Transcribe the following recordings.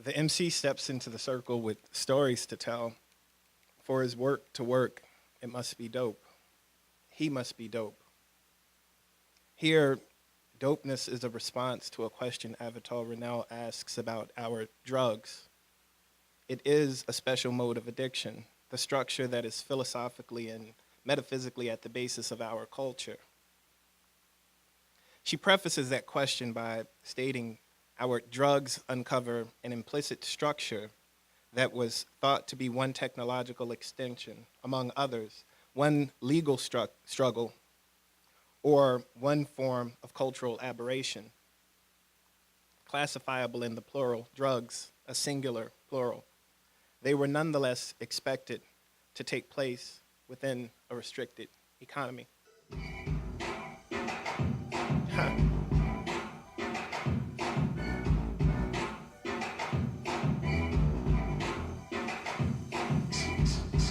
The MC steps into the circle with stories to tell. For his work to work, it must be dope. He must be dope. Here, dopeness is a response to a question Avatar Rennell asks about our drugs. It is a special mode of addiction, the structure that is philosophically and metaphysically at the basis of our culture. She prefaces that question by stating, our drugs uncover an implicit structure that was thought to be one technological extension, among others, one legal struggle, or one form of cultural aberration. Classifiable in the plural, drugs, a singular plural. They were nonetheless expected to take place within a restricted economy. Huh.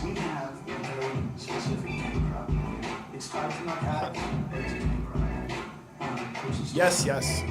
We have a very specific name crop. It's tied to narcotics, but it's a name crop. Yes.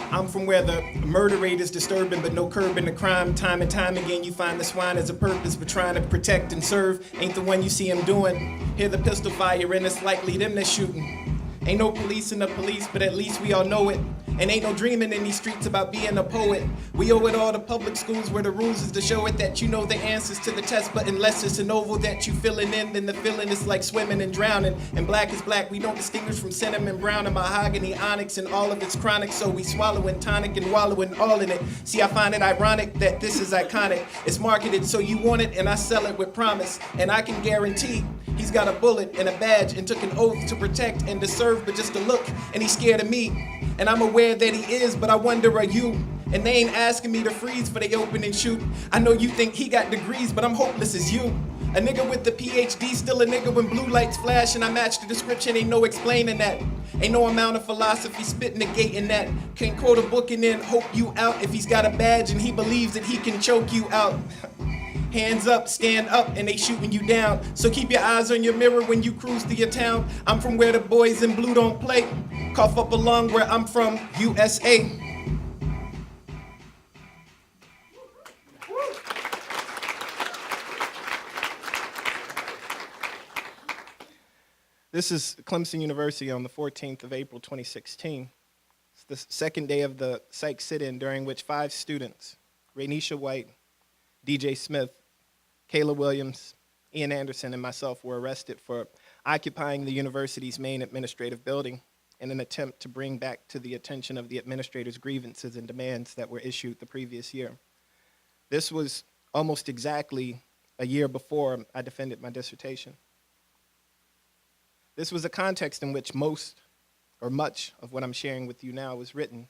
I'm from where the murder rate is disturbing, but no curb in the crime. Time and time again, you find the swine as a purpose, but trying to protect and serve ain't the one you see him doing. Hear the pistol fire, and it's likely them that's shooting. Ain't no police in the police, but at least we all know it. And ain't no dreaming in these streets about being a poet. We owe it all to public schools where the rules is to show it that you know the answers to the test, but unless it's an oval that you filling in, then the feeling is like swimming and drowning. And black is black, we don't distinguish from cinnamon brown and mahogany, onyx, and all of its chronic, so we swallowing tonic and wallowing all in it. See, I find it ironic that this is iconic. It's marketed so you want it, and I sell it with promise. And I can guarantee he's got a bullet and a badge and took an oath to protect and to serve, but just to look, and he's scared of me. And I'm aware that he is, but I wonder, are you? And they ain't asking me to freeze for they open and shoot. I know you think he got degrees, but I'm hopeless as you. A nigga with the PhD, still a nigga when blue lights flash, and I match the description, ain't no explaining that. Ain't no amount of philosophy spit negating that. Can't quote a book and then hope you out if he's got a badge and he believes that he can choke you out. Hands up, stand up, and they shooting you down. So keep your eyes on your mirror when you cruise through your town. I'm from where the boys in blue don't play. Cough up a lung where I'm from, USA. This is Clemson University on the 14th of April, 2016. It's the second day of the psych sit-in during which 5 students, Rainisha White, DJ Smith, Kayla Williams, Ian Anderson, and myself were arrested for occupying the university's main administrative building in an attempt to bring back to the attention of the administrators grievances and demands that were issued the previous year. This was almost exactly a year before I defended my dissertation. This was a context in which much of what I'm sharing with you now was written.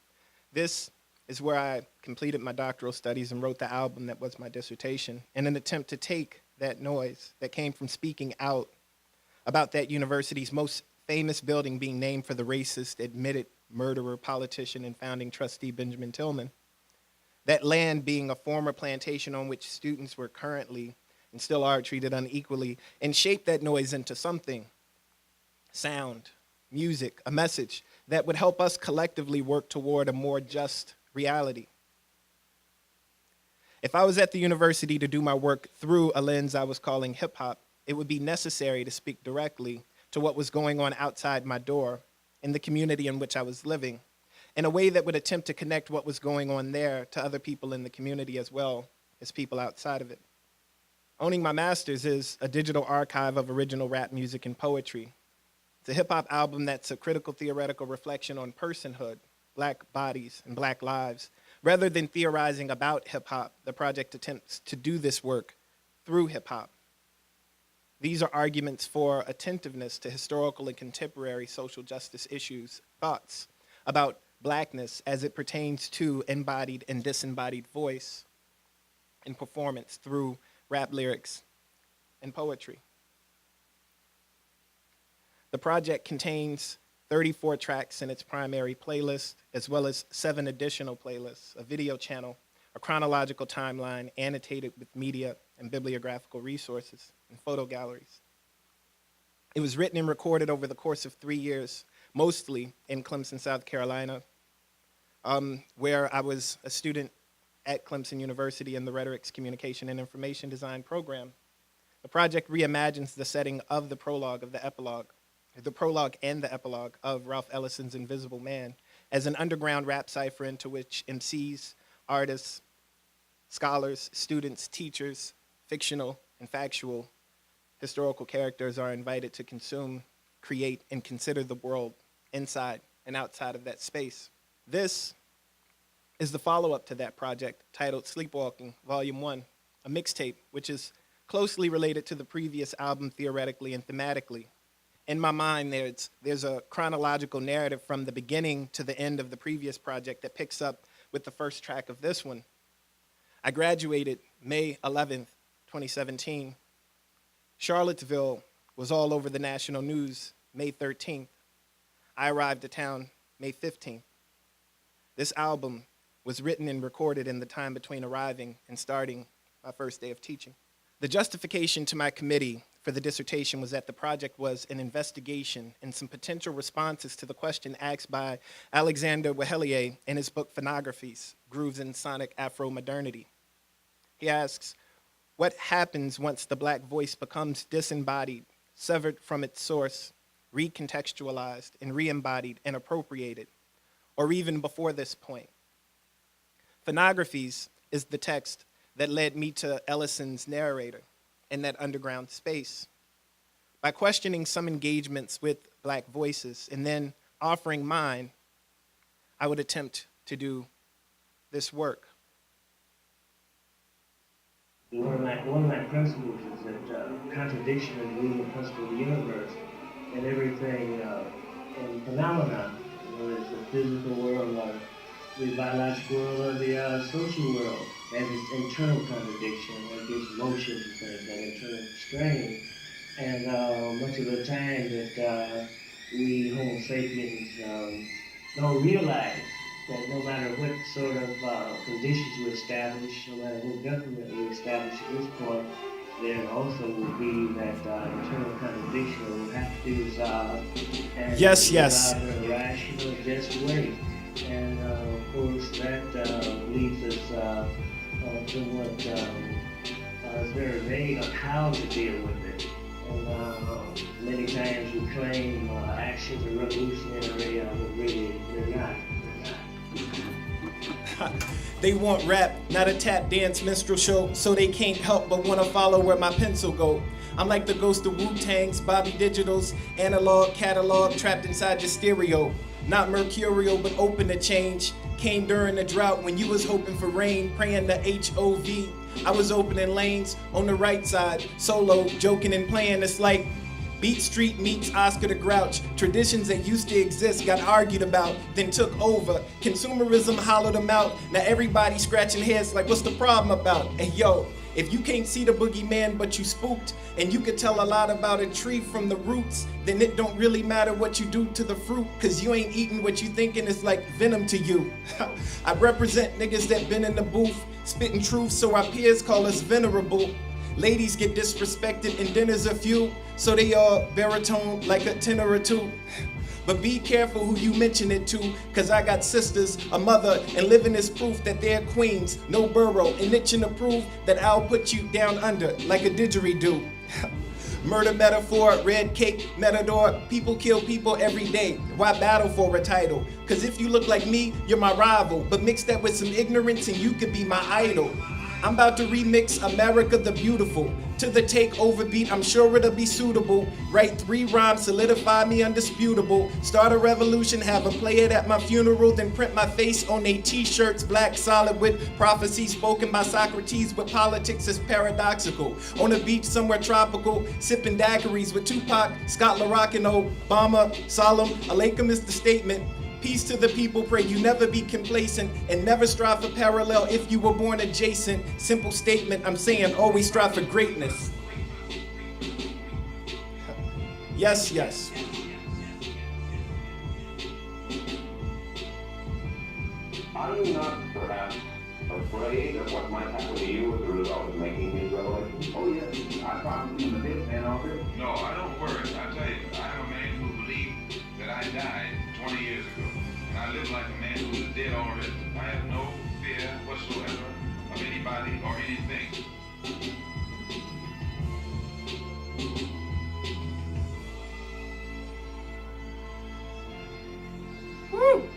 This is where I completed my doctoral studies and wrote the album that was my dissertation in an attempt to take that noise that came from speaking out about that university's most famous building being named for the racist, admitted murderer, politician, and founding trustee Benjamin Tillman. That land being a former plantation on which students were currently and still are treated unequally, and shaped that noise into something, sound, music, a message that would help us collectively work toward a more just reality. If I was at the university to do my work through a lens I was calling hip hop, it would be necessary to speak directly to what was going on outside my door in the community in which I was living, in a way that would attempt to connect what was going on there to other people in the community as well as people outside of it. Owning My Masters is a digital archive of original rap music and poetry. It's a hip hop album that's a critical theoretical reflection on personhood, black bodies, and black lives. Rather than theorizing about hip hop, the project attempts to do this work through hip hop. These are arguments for attentiveness to historical and contemporary social justice issues, thoughts about blackness as it pertains to embodied and disembodied voice and performance through rap lyrics and poetry. The project contains 34 tracks in its primary playlist, as well as 7 additional playlists, a video channel, a chronological timeline annotated with media and bibliographical resources, and photo galleries. It was written and recorded over the course of 3 years, mostly in Clemson, South Carolina. where I was a student at Clemson University in the Rhetorics, Communication, and Information Design program. The project reimagines the setting of the prologue and the epilogue of Ralph Ellison's Invisible Man as an underground rap cipher into which MCs, artists, scholars, students, teachers, fictional and factual historical characters are invited to consume, create, and consider the world inside and outside of that space. This is the follow-up to that project titled Sleepwalking, Volume 1, a mixtape which is closely related to the previous album theoretically and thematically. In my mind, there's a chronological narrative from the beginning to the end of the previous project that picks up with the first track of this one. I graduated May 11th, 2017. Charlottesville was all over the national news May 13th. I arrived to town May 15th. This album was written and recorded in the time between arriving and starting my first day of teaching. The justification to my committee for the dissertation was that the project was an investigation and some potential responses to the question asked by Alexander Wehelier in his book Phonographies, Grooves in Sonic Afro-Modernity. He asks, what happens once the Black voice becomes disembodied, severed from its source, recontextualized and re-embodied and appropriated, or even before this point? Phonographies is the text that led me to Ellison's narrator in that underground space. By questioning some engagements with Black voices and then offering mine, I would attempt to do this work. One of my principles is that contradiction is the leading principle of the universe, and everything in phenomena, whether it's the physical world or the biological world or the social world, has its internal contradiction, that gives motion to things, that internal strain. And much of the time that we Homo sapiens don't realize that no matter what sort of conditions we establish, no matter what government we establish at this point, there also will be that internal contradiction that we'll have to resolve. And yes. in a rational, just way. And of course, that leaves us somewhat it's very vague on how to deal with it. And many times we claim actions are revolutionary, but really they're not. They want rap, not a tap dance minstrel show, so they can't help but wanna follow where my pencil go. I'm like the ghost of Wu-Tang's, Bobby Digital's analog catalog trapped inside your stereo. Not mercurial, but open to change. Came during the drought when you was hoping for rain, praying to H-O-V. I was opening lanes on the right side, solo, joking and playing. It's like Beat Street meets Oscar the Grouch. Traditions that used to exist got argued about, then took over. Consumerism hollowed them out. Now everybody scratching heads like, what's the problem about? And yo, if you can't see the boogeyman but you spooked, and you could tell a lot about a tree from the roots, then it don't really matter what you do to the fruit, cause you ain't eating what you thinking is like venom to you. I represent niggas that been in the booth, spitting truth so our peers call us venerable. Ladies get disrespected and dinners are few, so they all baritone like a tenor or two. But be careful who you mention it to, cause I got sisters, a mother, and living is proof that they're queens, no borough, and itching to prove that I'll put you down under like a didgeridoo. Murder metaphor, red cake, matador, people kill people every day. Why battle for a title? Cause if you look like me, you're my rival, but mix that with some ignorance and you could be my idol. I'm about to remix America the Beautiful to the takeover beat, I'm sure it'll be suitable. Write 3 rhymes, solidify me undisputable. Start a revolution, have a play it at my funeral, then print my face on they t-shirts, black solid with prophecy spoken by Socrates, but politics is paradoxical. On a beach somewhere tropical, sipping daiquiris with Tupac, Scott LaRock and Obama, solemn, alaikum is the statement. Peace to the people, pray you never be complacent and never strive for parallel if you were born adjacent. Simple statement, I'm saying always strive for greatness. Yes, yes. Are you not perhaps afraid of what might happen to you as a result of making these revelations? Oh yes, I probably am a bit man already. No, I don't worry. I tell you, I am a man who believed that I died 20 years ago. I live like a man who is dead already. I have no fear whatsoever of anybody or anything. Woo!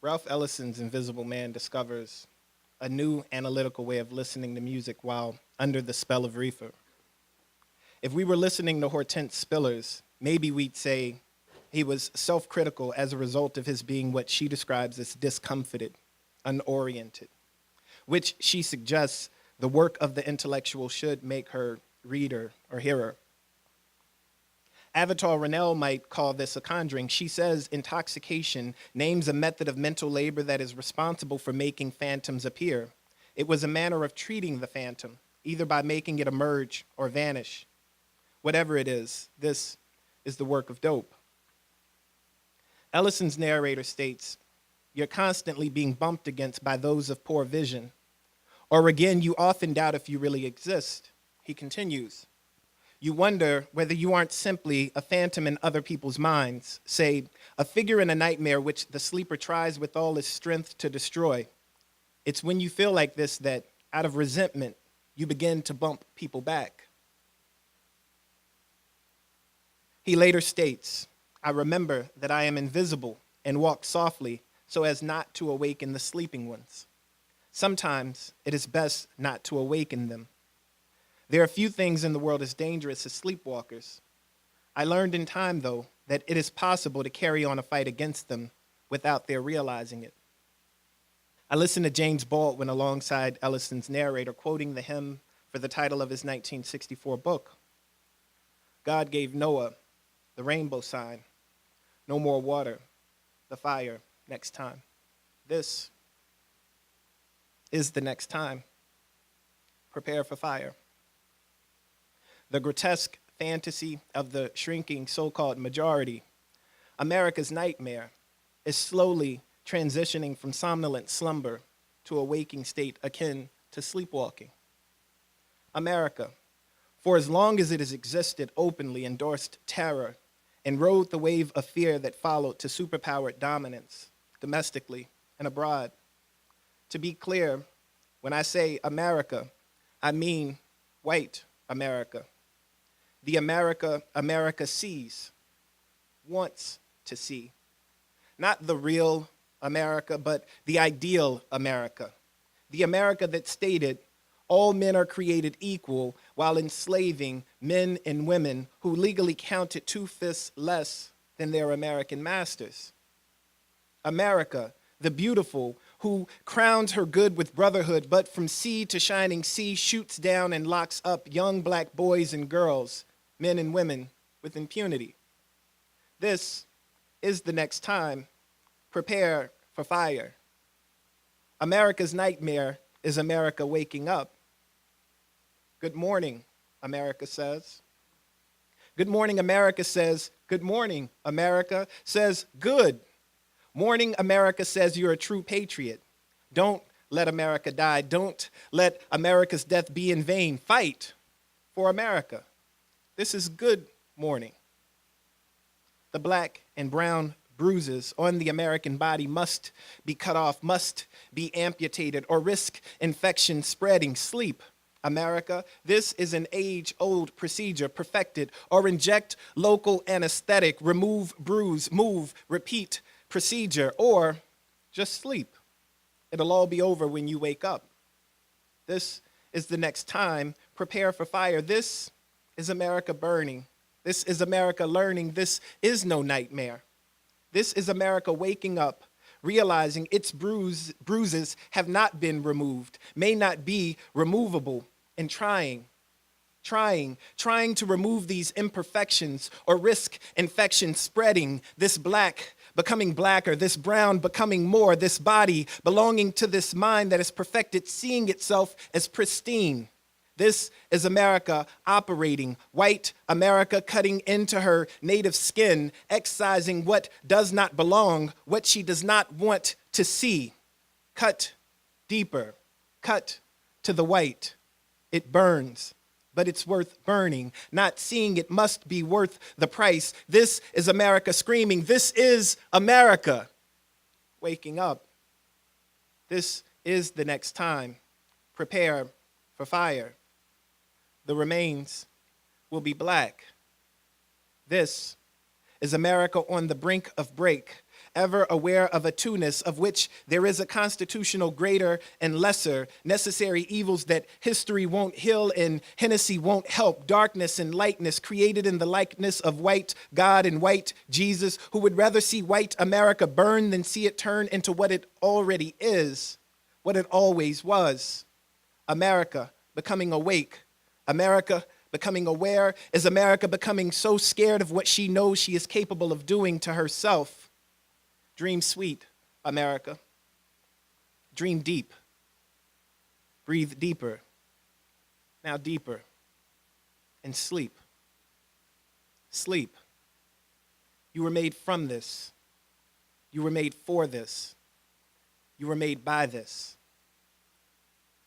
Ralph Ellison's Invisible Man discovers a new analytical way of listening to music while under the spell of reefer. If we were listening to Hortense Spillers, maybe we'd say he was self-critical as a result of his being what she describes as discomfited, unoriented, which she suggests the work of the intellectual should make her reader or hearer. Avatar Rennell might call this a conjuring. She says intoxication names a method of mental labor that is responsible for making phantoms appear. It was a manner of treating the phantom, either by making it emerge or vanish. Whatever it is, this is the work of dope. Ellison's narrator states, "You're constantly being bumped against by those of poor vision. Or again, you often doubt if you really exist." He continues, "You wonder whether you aren't simply a phantom in other people's minds, say, a figure in a nightmare which the sleeper tries with all his strength to destroy. It's when you feel like this that, out of resentment, you begin to bump people back." He later states, "I remember that I am invisible and walk softly so as not to awaken the sleeping ones. Sometimes it is best not to awaken them. There are few things in the world as dangerous as sleepwalkers. I learned in time, though, that it is possible to carry on a fight against them without their realizing it." I listened to James Baldwin alongside Ellison's narrator, quoting the hymn for the title of his 1964 book. "God gave Noah the rainbow sign, no more water, the fire next time. This is the next time. Prepare for fire." The grotesque fantasy of the shrinking so-called majority, America's nightmare, is slowly transitioning from somnolent slumber to a waking state akin to sleepwalking. America, for as long as it has existed, openly endorsed terror and rode the wave of fear that followed to superpowered dominance, domestically and abroad. To be clear, when I say America, I mean white America. The America America sees, wants to see. Not the real America, but the ideal America. The America that stated all men are created equal while enslaving men and women who legally counted 2 fists less than their American masters. America, the beautiful, who crowns her good with brotherhood, but from sea to shining sea shoots down and locks up young black boys and girls, men and women, with impunity. This is the next time. Prepare for fire. America's nightmare is America waking up. Good morning, America says. Good morning, America says, good morning, America says, good. Morning, America says you're a true patriot. Don't let America die. Don't let America's death be in vain. Fight for America. This is good morning. The black and brown bruises on the American body must be cut off, must be amputated, or risk infection spreading. Sleep, America. This is an age-old procedure, perfected, or inject local anesthetic, remove, bruise, move, repeat procedure, or just sleep. It'll all be over when you wake up. This is the next time. Prepare for fire. This is America burning. This is America learning. This is no nightmare. This is America waking up, realizing its bruises have not been removed, may not be removable, and trying to remove these imperfections or risk infection spreading, this black becoming blacker, this brown becoming more, this body belonging to this mind that is perfected, seeing itself as pristine. This is America operating, white America cutting into her native skin, excising what does not belong, what she does not want to see. cut deeper, cut to the white. It burns, but it's worth burning. Not seeing it must be worth the price. This is America screaming. This is America waking up. This is the next time. Prepare for fire. The remains will be black. This is America on the brink of break, ever aware of a two-ness of which there is a constitutional greater and lesser, necessary evils that history won't heal and Hennessy won't help, darkness and lightness created in the likeness of white God and white Jesus, who would rather see white America burn than see it turn into what it already is, what it always was. America becoming awake, America becoming aware. Is America becoming so scared of what she knows she is capable of doing to herself? Dream sweet, America. Dream deep. Breathe deeper. Now deeper. And sleep. Sleep. You were made from this. You were made for this. You were made by this.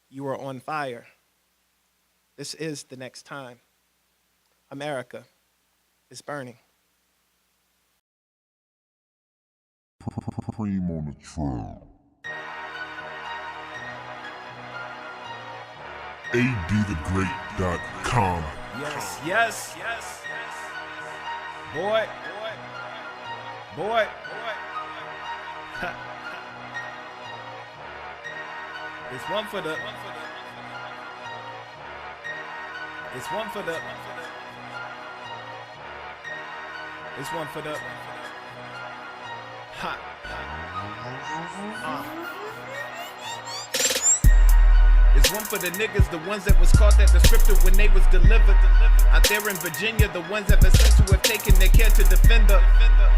You are on fire. This is the next time. America is burning. Cream on the trail. ADthegreat.com. Yes, yes, yes. Boy. It's one for the. It's one for the. It's one for the. Ha. It's one for the niggas, the ones that was caught at the scripture when they was delivered. Out there in Virginia, the ones that been sent to have taken their care to defend the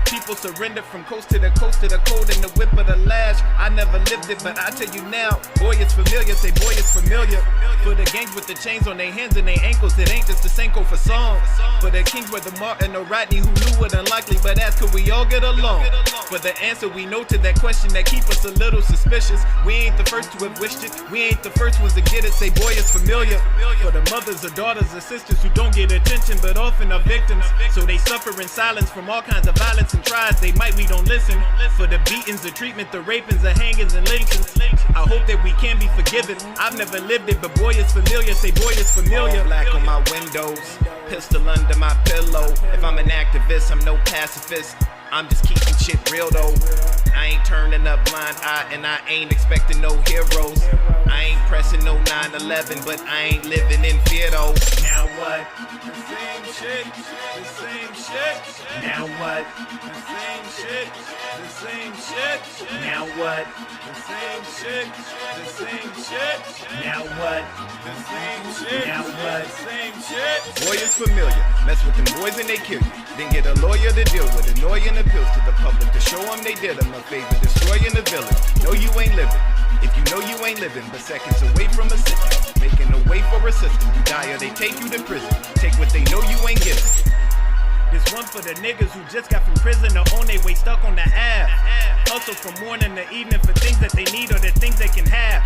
people surrendered from coast to the cold and the whip of the lash. I never lived it, but I tell you now, boy, it's familiar. Say, boy, it's familiar. For the gangs with the chains on their hands and their ankles, it ain't just the Senko for song. For the kings with the Martin or Rodney who knew it unlikely, but asked, could we all get along? For the answer we know to that question that keep us a little suspicious. We ain't the first to have wished it. We ain't the first ones to get it. Say, boy, it's familiar. For the mothers or daughters or sisters who don't get attention, but often are victims. So they suffer in silence from all kinds of violence and tries. They might, we don't listen. For the beatings, the treatment, the rapings, the hangings and lynchings. I hope that we can be forgiven. I've never lived it, but boy, it's familiar. Say, boy, it's familiar. All black on my windows, pistol under my pillow. If I'm an activist, I'm no pacifist. I'm just keeping shit real though. I ain't turning a blind eye and I ain't expecting no heroes. I ain't pressing no 9/11, but I ain't living in fear though. Now what? The same shit, the same shit. Now what? The same shit, the same shit. Now what? The same shit, the same shit. Now what? The same shit, now what? Same shit. Boy, it's familiar. Mess with them boys and they kill you. Then get a lawyer to deal with annoying appeals to the public to show them they did them a favor, destroying the village. No, you ain't living. If you know you ain't living, but seconds away from a city, making a way for a system. You die or they take you to prison. Take what they know you ain't giving. This one for the niggas who just got from prison or on their way stuck on the app. Hustle from morning to evening for things that they need or the things they can have.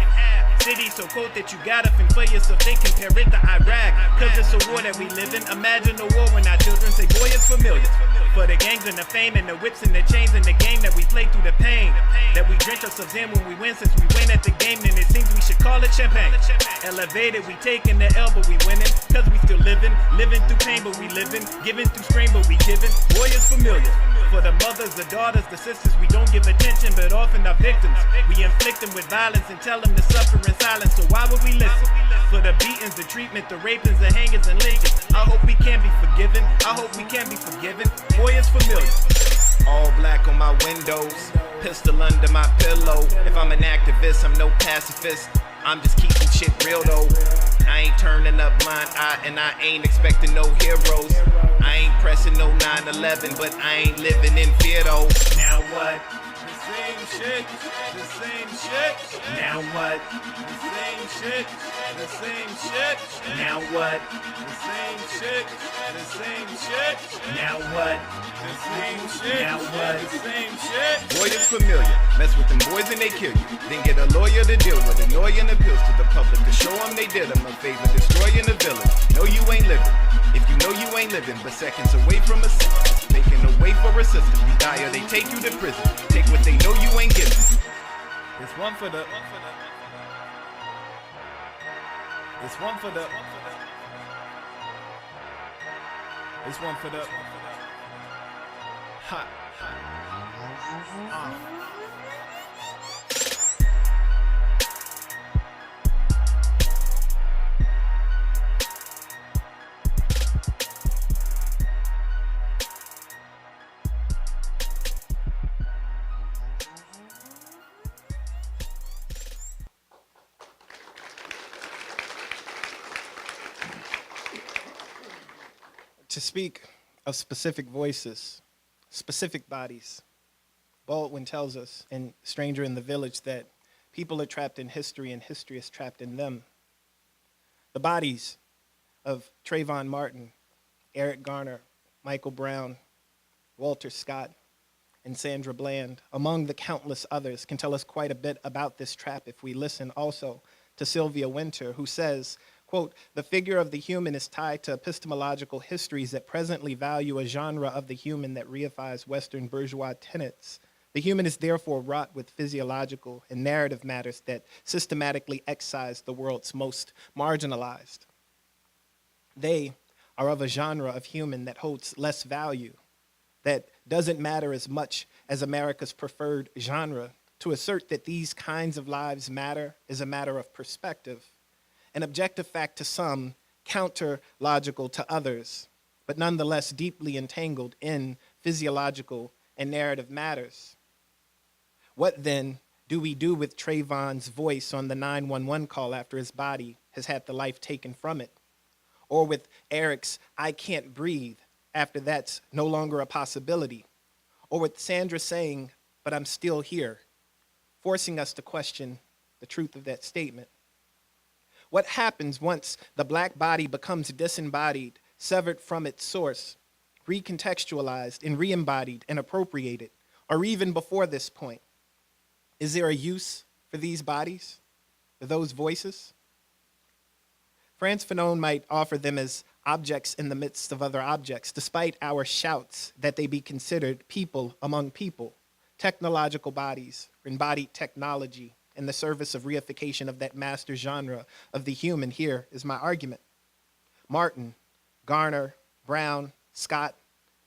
City so cold that you gotta fend for yourself. They compare it to Iraq, cause it's a war that we live in. Imagine a war when our children say, boy, it's familiar. For the gangs and the fame and the whips and the chains and the game that we play through the pain. That we drench ourselves in when we win, since we win at the game, then it seems we should call it champagne. Elevated, we taking the L, but we winning. Cause we still living through pain, but we living. Giving through strain, but we giving. Boy, it's familiar. For the mothers, the daughters, the sisters, we don't give attention, but often are victims. We inflict them with violence and tell them to suffer in silence, so why would we listen? For the beatings, the treatment, the rapings, the hangings and lynchings. I hope we can be forgiven. I hope we can be forgiven. Boy, it's familiar. All black on my windows, pistol under my pillow. If I'm an activist, I'm no pacifist. I'm just keeping shit real though. I ain't turning a blind eye and I ain't expecting no heroes. I ain't pressing no 9/11, but I ain't living in fear though. Now what? The same shit, the same shit. Now what? The same shit, the same shit. Now what? The same shit, the same shit. Now what? The same shit. Now what? The same shit. Boy is familiar, mess with them boys and they kill you. Then get a lawyer to deal with annoying appeals to the public to show them they did them a favor, destroying the village. No, you ain't living. If you know you ain't living, but seconds away from a sentence, making a way for a system. You die or they take you to prison. Take what they know you ain't giving. It's one for the. It's one for the. It's one for the. Ha. To speak of specific voices, specific bodies, Baldwin tells us in Stranger in the Village that people are trapped in history and history is trapped in them. The bodies of Trayvon Martin, Eric Garner, Michael Brown, Walter Scott, and Sandra Bland, among the countless others, can tell us quite a bit about this trap if we listen also to Sylvia Wynter, who says, quote, "The figure of the human is tied to epistemological histories that presently value a genre of the human that reifies Western bourgeois tenets. The human is therefore wrought with physiological and narrative matters that systematically excise the world's most marginalized. They are of a genre of human that holds less value, that doesn't matter as much as America's preferred genre. To assert that these kinds of lives matter is a matter of perspective, an objective fact to some, counter-logical to others, but nonetheless deeply entangled in physiological and narrative matters. What then do we do with Trayvon's voice on the 911 call after his body has had the life taken from it? Or with Eric's "I can't breathe" after that's no longer a possibility? Or with Sandra saying, "But I'm still here," forcing us to question the truth of that statement? What happens once the black body becomes disembodied, severed from its source, recontextualized and re-embodied and appropriated, or even before this point? Is there a use for these bodies, for those voices? Frantz Fanon might offer them as objects in the midst of other objects, despite our shouts that they be considered people among people, technological bodies, embodied technology, in the service of reification of that master genre of the human. Here is my argument. Martin, Garner, Brown, Scott,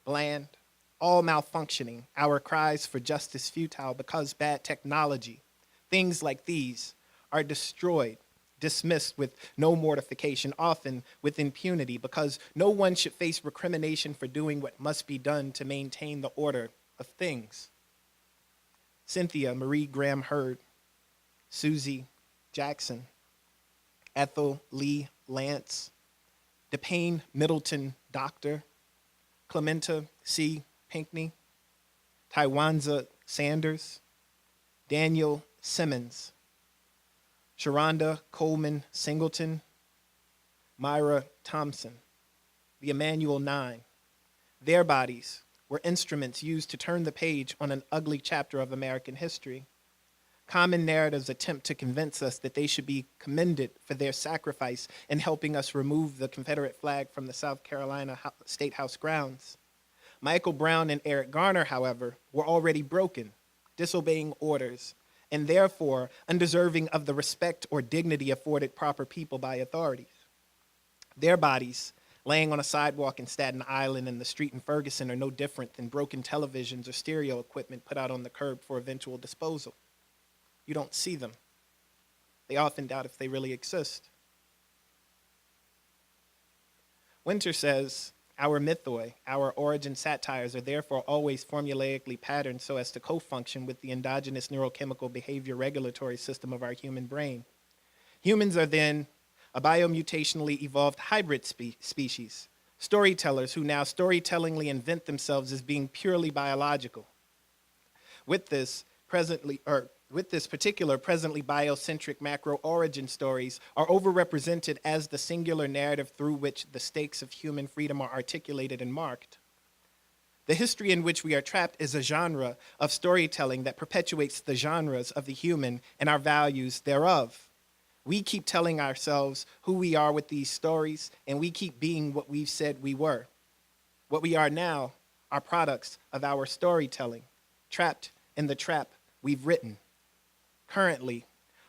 Bland, all malfunctioning, our cries for justice futile because bad technology, things like these, are destroyed, dismissed with no mortification, often with impunity, because no one should face recrimination for doing what must be done to maintain the order of things. Cynthia Marie Graham Hurd, Susie Jackson, Ethel Lee Lance, DePayne Middleton Doctor, Clementa C. Pinckney, Tywanza Sanders, Daniel Simmons, Sharonda Coleman Singleton, Myra Thompson, the Emmanuel Nine. Their bodies were instruments used to turn the page on an ugly chapter of American history. Common narratives attempt to convince us that they should be commended for their sacrifice in helping us remove the Confederate flag from the South Carolina State House grounds. Michael Brown and Eric Garner, however, were already broken, disobeying orders, and therefore undeserving of the respect or dignity afforded proper people by authorities. Their bodies, laying on a sidewalk in Staten Island and the street in Ferguson, are no different than broken televisions or stereo equipment put out on the curb for eventual disposal. You don't see them. They often doubt if they really exist. Wynter says, our mythoi, our origin satires, are therefore always formulaically patterned so as to co-function with the endogenous neurochemical behavior regulatory system of our human brain. Humans are then a biomutationally evolved hybrid species, storytellers who now storytellingly invent themselves as being purely biological. With this, particular presently biocentric macro origin stories are overrepresented as the singular narrative through which the stakes of human freedom are articulated and marked. The history in which we are trapped is a genre of storytelling that perpetuates the genres of the human and our values thereof. We keep telling ourselves who we are with these stories, and we keep being what we've said we were. What we are now are products of our storytelling, trapped in the trap we've written. Currently,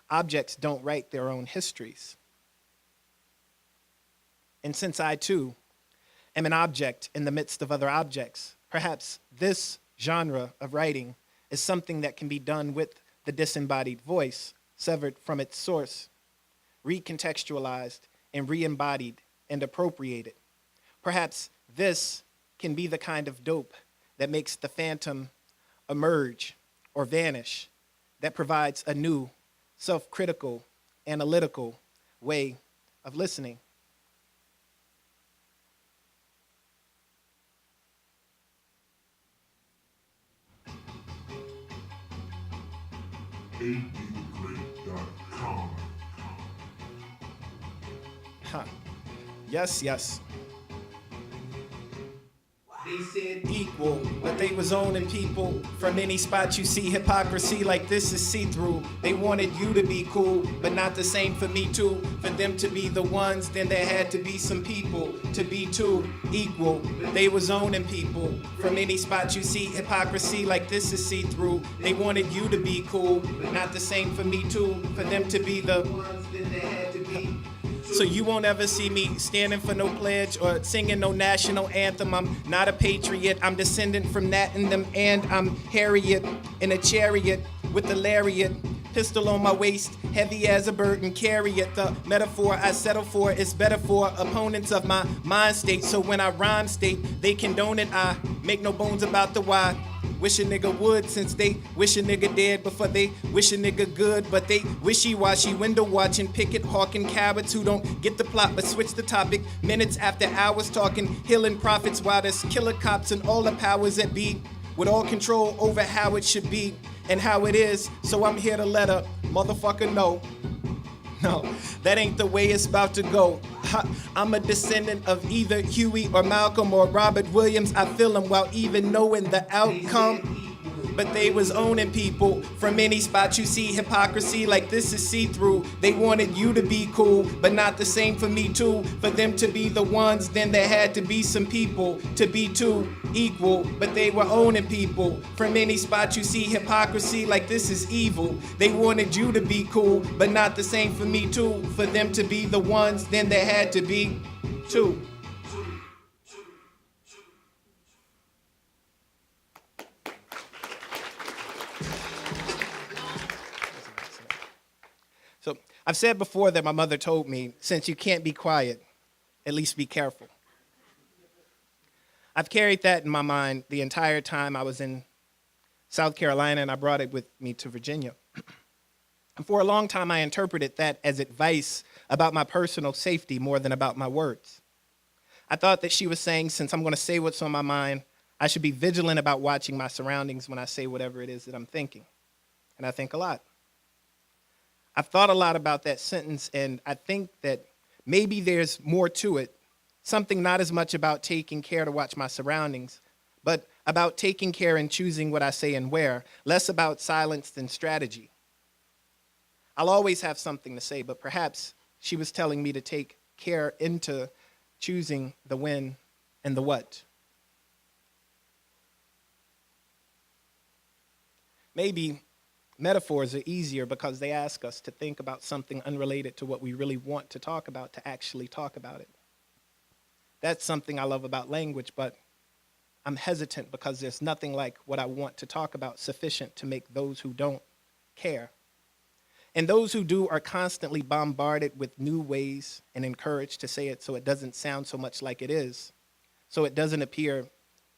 objects don't write their own histories. And since I, too, am an object in the midst of other objects, perhaps this genre of writing is something that can be done with the disembodied voice, severed from its source, recontextualized and re-embodied and appropriated. Perhaps this can be the kind of dope that makes the phantom emerge or vanish, that provides a new, self-critical, analytical way of listening. ADTheGreat.com. Huh. Yes, yes. They said equal, but they was owning people. From any spot you see hypocrisy like this is see-through. They wanted you to be cool, but not the same for me too. For them to be the ones, then there had to be some people to be too equal. They was owning people. From any spot you see hypocrisy like this is see-through. They wanted you to be cool, but not the same for me too. For them to be the ones, then there had to be. So you won't ever see me standing for no pledge or singing no national anthem. I'm not a patriot. I'm descendant from Nat and them, and I'm Harriet in a chariot with a lariat. Pistol on my waist, heavy as a burden, carry it. The metaphor I settle for is better for opponents of my mind state. So when I rhyme state, they condone it. I make no bones about the why. Wish a nigga would, since they wish a nigga dead before they wish a nigga good. But they wishy-washy, window watching, picket hawking cowards who don't get the plot but switch the topic. Minutes after hours talking, healing prophets while there's killer cops and all the powers that be with all control over how it should be and how it is. So I'm here to let a motherfucker know. No, that ain't the way it's about to go. I'm a descendant of either Huey or Malcolm or Robert Williams. I feel them while even knowing the outcome. But they was owning people. From any spot you see hypocrisy like this is see-through. They wanted you to be cool, but not the same for me too. For them to be the ones, then there had to be some people to be too equal. But they were owning people. From any spot you see hypocrisy like this is evil. They wanted you to be cool, but not the same for me too. For them to be the ones, then there had to be two. So I've said before that my mother told me, since you can't be quiet, at least be careful. I've carried that in my mind the entire time I was in South Carolina, and I brought it with me to Virginia. And for a long time, I interpreted that as advice about my personal safety more than about my words. I thought that she was saying, since I'm going to say what's on my mind, I should be vigilant about watching my surroundings when I say whatever it is that I'm thinking. And I think a lot. I've thought a lot about that sentence, and I think that maybe there's more to it. Something not as much about taking care to watch my surroundings, but about taking care and choosing what I say and where, less about silence than strategy. I'll always have something to say, but perhaps she was telling me to take care into choosing the when and the what. Maybe metaphors are easier because they ask us to think about something unrelated to what we really want to talk about, to actually talk about it. That's something I love about language, but I'm hesitant because there's nothing like what I want to talk about sufficient to make those who don't care. And those who do are constantly bombarded with new ways and encouraged to say it so it doesn't sound so much like it is, so it doesn't appear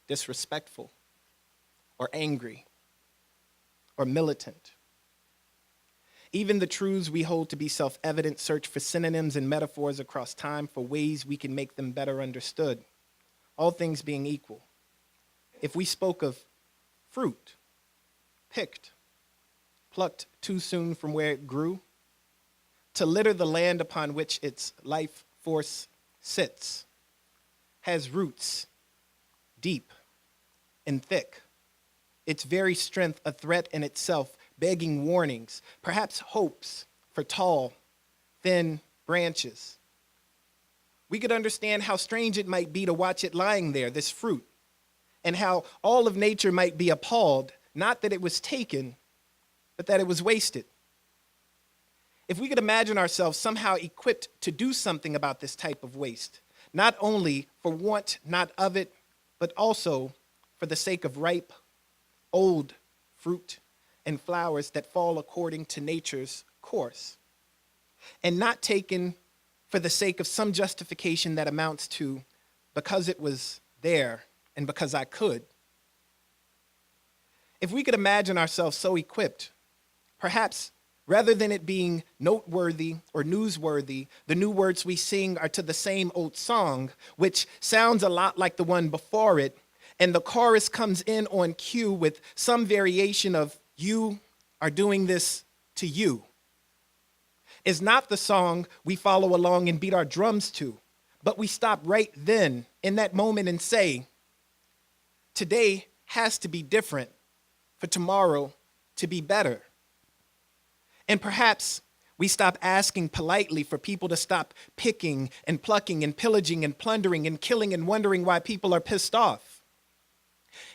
disrespectful or angry or militant. Even the truths we hold to be self-evident search for synonyms and metaphors across time for ways we can make them better understood, all things being equal. If we spoke of fruit, picked, plucked too soon from where it grew, to litter the land upon which its life force sits, has roots deep and thick, its very strength a threat in itself, begging warnings, perhaps hopes for tall, thin branches. We could understand how strange it might be to watch it lying there, this fruit, and how all of nature might be appalled, not that it was taken, but that it was wasted. If we could imagine ourselves somehow equipped to do something about this type of waste, not only for want not of it, but also for the sake of ripe, old fruit and flowers that fall according to nature's course, and not taken for the sake of some justification that amounts to because it was there and because I could. If we could imagine ourselves so equipped, perhaps rather than it being noteworthy or newsworthy, the new words we sing are to the same old song, which sounds a lot like the one before it, and the chorus comes in on cue with some variation of "you are doing this to you." Is not the song we follow along and beat our drums to, but we stop right then in that moment and say, today has to be different for tomorrow to be better. And perhaps we stop asking politely for people to stop picking and plucking and pillaging and plundering and killing and wondering why people are pissed off.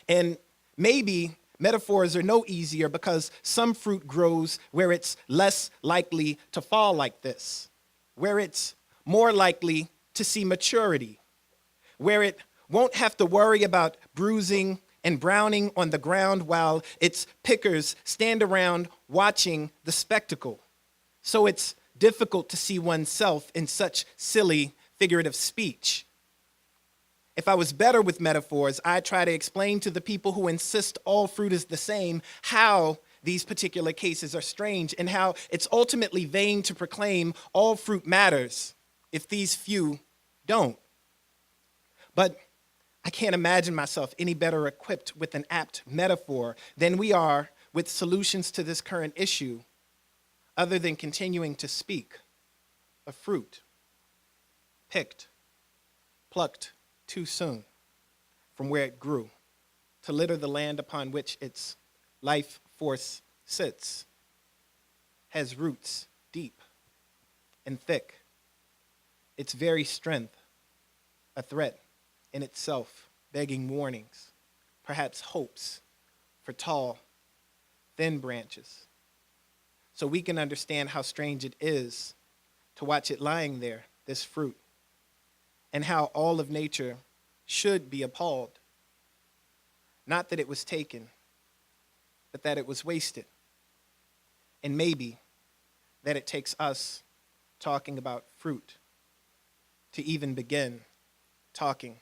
And maybe metaphors are no easier because some fruit grows where it's less likely to fall like this, where it's more likely to see maturity, where it won't have to worry about bruising and browning on the ground while its pickers stand around watching the spectacle. So it's difficult to see oneself in such silly figurative speech. If I was better with metaphors, I'd try to explain to the people who insist all fruit is the same how these particular cases are strange and how it's ultimately vain to proclaim all fruit matters if these few don't. But I can't imagine myself any better equipped with an apt metaphor than we are with solutions to this current issue, other than continuing to speak of fruit, picked, plucked too soon from where it grew, to litter the land upon which its life force sits, has roots deep and thick, its very strength a threat in itself, begging warnings, perhaps hopes for tall, thin branches, so we can understand how strange it is to watch it lying there, this fruit, and how all of nature should be appalled. Not that it was taken, but that it was wasted. And maybe that it takes us talking about fruit to even begin talking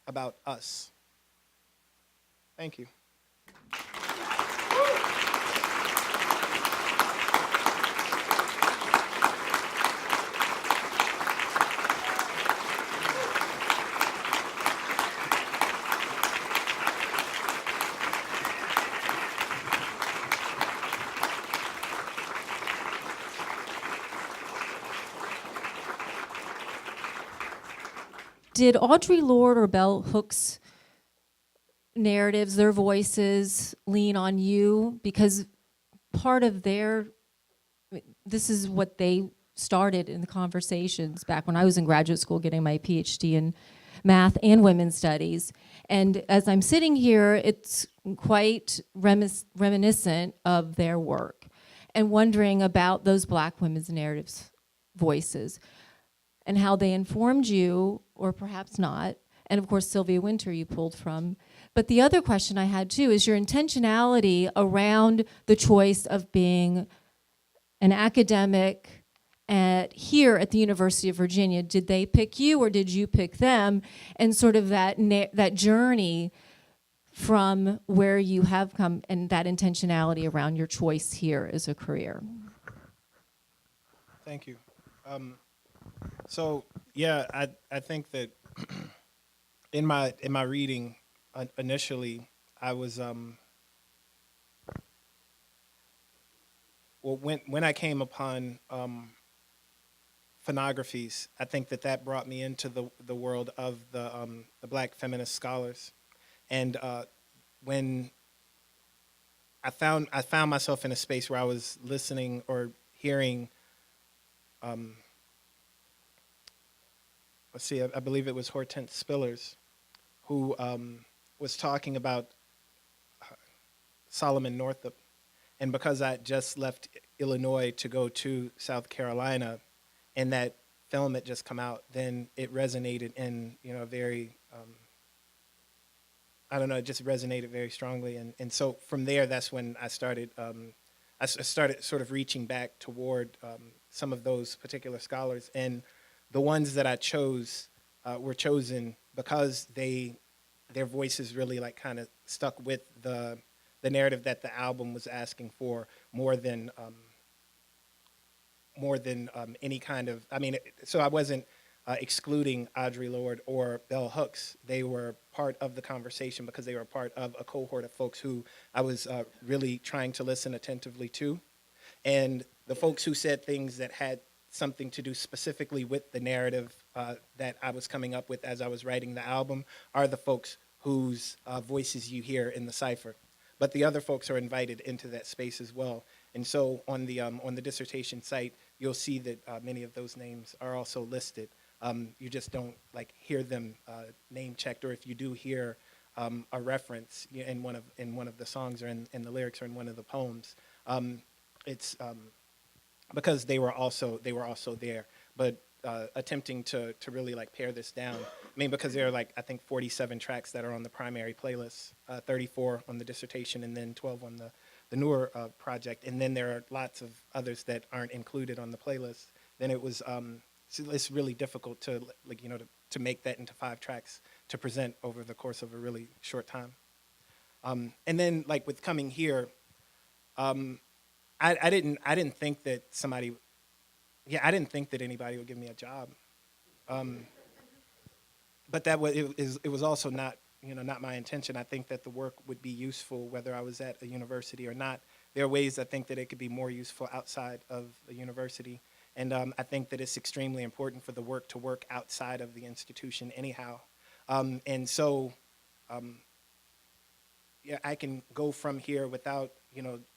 about us. Thank you. Did Audre Lorde or Bell Hooks' narratives, their voices, lean on you? Because part of this is what they started in the conversations back when I was in graduate school getting my PhD in math and women's studies. And as I'm sitting here, it's quite reminiscent of their work and wondering about those Black women's narratives voices and how they informed you, or perhaps not. And of course, Sylvia Wynter you pulled from. But the other question I had too is your intentionality around the choice of being an academic here at the University of Virginia. Did they pick you or did you pick them? And sort of that journey from where you have come and that intentionality around your choice here as a career. Thank you. So yeah, I think that in my reading initially, I was well, when I came upon phonographies, I think that brought me into the world of the Black feminist scholars, and when I found myself in a space where I was listening or hearing, let's see, I believe it was Hortense Spillers, who was talking about Solomon Northup, and because I just left Illinois to go to South Carolina, and that film had just come out, then it resonated in a very I don't know, it just resonated very strongly, and so from there, that's when I started. I started sort of reaching back toward some of those particular scholars, and the ones that I chose were chosen because their voices really like kind of stuck with the narrative that the album was asking for more than any kind of. I mean, so I wasn't excluding Audre Lorde or Bell Hooks. They were part of the conversation because they were part of a cohort of folks who I was really trying to listen attentively to. And the folks who said things that had something to do specifically with the narrative that I was coming up with as I was writing the album are the folks whose voices you hear in the cipher. But the other folks are invited into that space as well. And so on the dissertation site, you'll see that many of those names are also listed. You just don't like hear them name checked, or if you do hear a reference in one of the songs or in the lyrics or in one of the poems, it's because they were also there. But attempting to really like pare this down. I mean, because there are like I think 47 tracks that are on the primary playlist, 34 on the dissertation, and then 12 on the newer project, and then there are lots of others that aren't included on the playlist. Then it was so it's really difficult to to make that into 5 tracks to present over the course of a really short time. And then like with coming here, I didn't think that somebody. Yeah, I didn't think that anybody would give me a job, but it was also not not my intention. I think that the work would be useful whether I was at a university or not. There are ways I think that it could be more useful outside of a university, and I think that it's extremely important for the work to work outside of the institution anyhow. And so, yeah, I can go from here without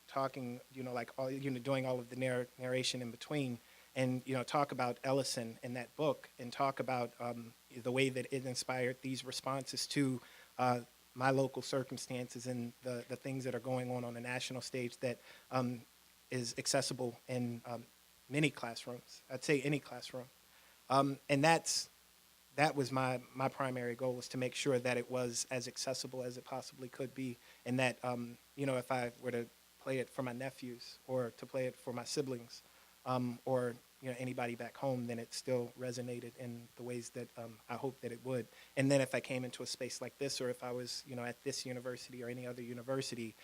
talking like all doing all of the narration in between, and talk about Ellison in that book, and talk about the way that it inspired these responses to my local circumstances and the things that are going on a national stage that is accessible in many classrooms. I'd say any classroom, and that was my primary goal, was to make sure that it was as accessible as it possibly could be, and that if I were to play it for my nephews or to play it for my siblings, or anybody back home, then it still resonated in the ways that I hope that it would. And then if I came into a space like this, or if I was at this university or any other university,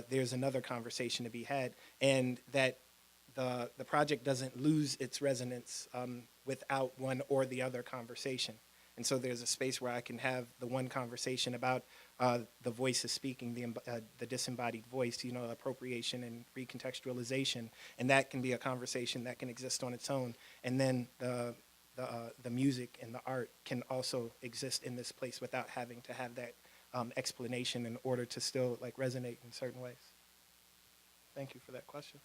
there's another conversation to be had, and that the project doesn't lose its resonance without one or the other conversation. And so there's a space where I can have the one conversation about the voices speaking, the disembodied voice, appropriation and recontextualization, and that can be a conversation that can exist on its own. And then the music and the art can also exist in this place without having to have that explanation in order to still like resonate in certain ways. Thank you for that question.